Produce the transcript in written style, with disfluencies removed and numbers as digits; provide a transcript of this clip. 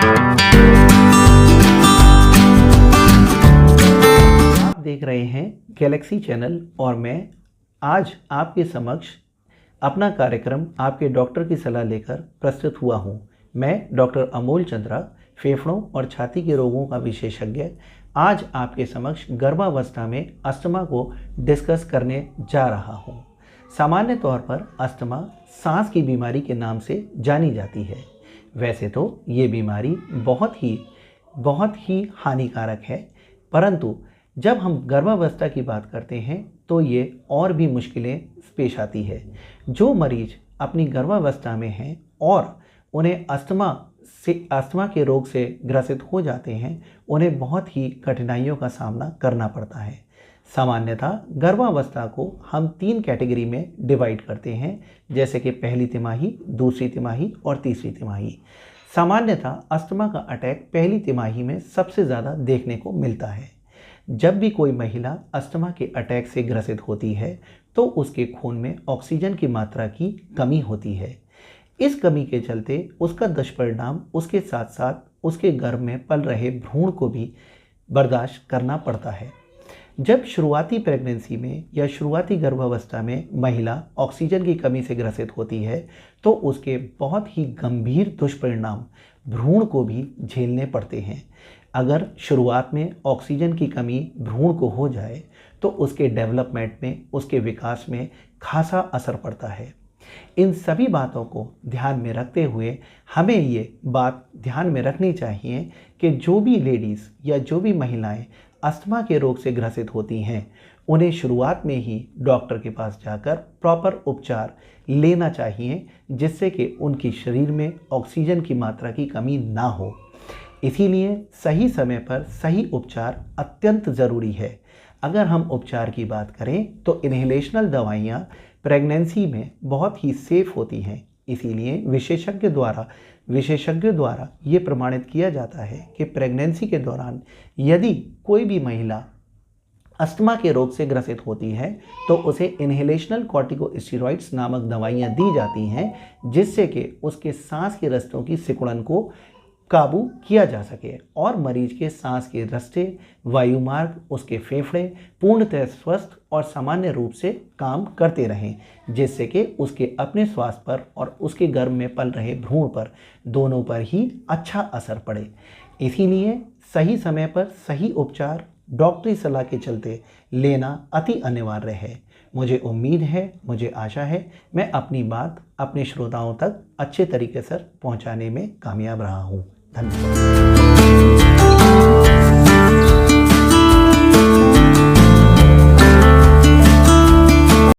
आप देख रहे हैं गैलेक्सी चैनल और मैं आज आपके समक्ष अपना कार्यक्रम आपके डॉक्टर की सलाह लेकर प्रस्तुत हुआ हूं। मैं डॉक्टर अमोल चंद्रा, फेफड़ों और छाती के रोगों का विशेषज्ञ, आज आपके समक्ष गर्भावस्था में अस्थमा को डिस्कस करने जा रहा हूं। सामान्य तौर पर अस्थमा सांस की बीमारी के नाम से जानी जाती है। वैसे तो ये बीमारी बहुत ही हानिकारक है, परंतु जब हम गर्भावस्था की बात करते हैं तो ये और भी मुश्किलें पेश आती है। जो मरीज अपनी गर्भावस्था में हैं और उन्हें अस्थमा के रोग से ग्रसित हो जाते हैं, उन्हें बहुत ही कठिनाइयों का सामना करना पड़ता है। सामान्यतः गर्भावस्था को हम 3 कैटेगरी में डिवाइड करते हैं, जैसे कि पहली तिमाही, दूसरी तिमाही और तीसरी तिमाही। सामान्यतः अस्थमा का अटैक पहली तिमाही में सबसे ज़्यादा देखने को मिलता है। जब भी कोई महिला अस्थमा के अटैक से ग्रसित होती है तो उसके खून में ऑक्सीजन की मात्रा की कमी होती है। इस कमी के चलते उसका दुष्परिणाम उसके साथ साथ उसके गर्भ में पल रहे भ्रूण को भी बर्दाश्त करना पड़ता है। जब शुरुआती प्रेगनेंसी में या शुरुआती गर्भावस्था में महिला ऑक्सीजन की कमी से ग्रसित होती है तो उसके बहुत ही गंभीर दुष्परिणाम भ्रूण को भी झेलने पड़ते हैं। अगर शुरुआत में ऑक्सीजन की कमी भ्रूण को हो जाए तो उसके डेवलपमेंट में, उसके विकास में खासा असर पड़ता है। इन सभी बातों को ध्यान में रखते हुए हमें ये बात ध्यान में रखनी चाहिए कि जो भी लेडीज़ या जो भी महिलाएं अस्थमा के रोग से ग्रसित होती हैं, उन्हें शुरुआत में ही डॉक्टर के पास जाकर प्रॉपर उपचार लेना चाहिए, जिससे कि उनके शरीर में ऑक्सीजन की मात्रा की कमी ना हो। इसीलिए सही समय पर सही उपचार अत्यंत ज़रूरी है। अगर हम उपचार की बात करें तो इन्हेलेशनल दवाइयाँ प्रेगनेंसी में बहुत ही सेफ होती हैं। इसीलिए विशेषज्ञों द्वारा ये प्रमाणित किया जाता है कि प्रेगनेंसी के दौरान यदि कोई भी महिला अस्थमा के रोग से ग्रसित होती है तो उसे इन्हेलेशनल कॉर्टिकोस्टेरॉइड्स नामक दवाइयाँ दी जाती हैं, जिससे कि उसके सांस के रस्तों की सिकुड़न को काबू किया जा सके और मरीज के सांस के रास्ते, वायुमार्ग, उसके फेफड़े पूर्णतः स्वस्थ और सामान्य रूप से काम करते रहें, जिससे कि उसके अपने स्वास्थ्य पर और उसके गर्भ में पल रहे भ्रूण पर, दोनों पर ही अच्छा असर पड़े। इसीलिए सही समय पर सही उपचार डॉक्टरी सलाह के चलते लेना अति अनिवार्य है। मुझे उम्मीद है, मुझे आशा है, मैं अपनी बात अपने श्रोताओं तक अच्छे तरीके से पहुंचाने में कामयाब रहा हूं। धन्यवाद।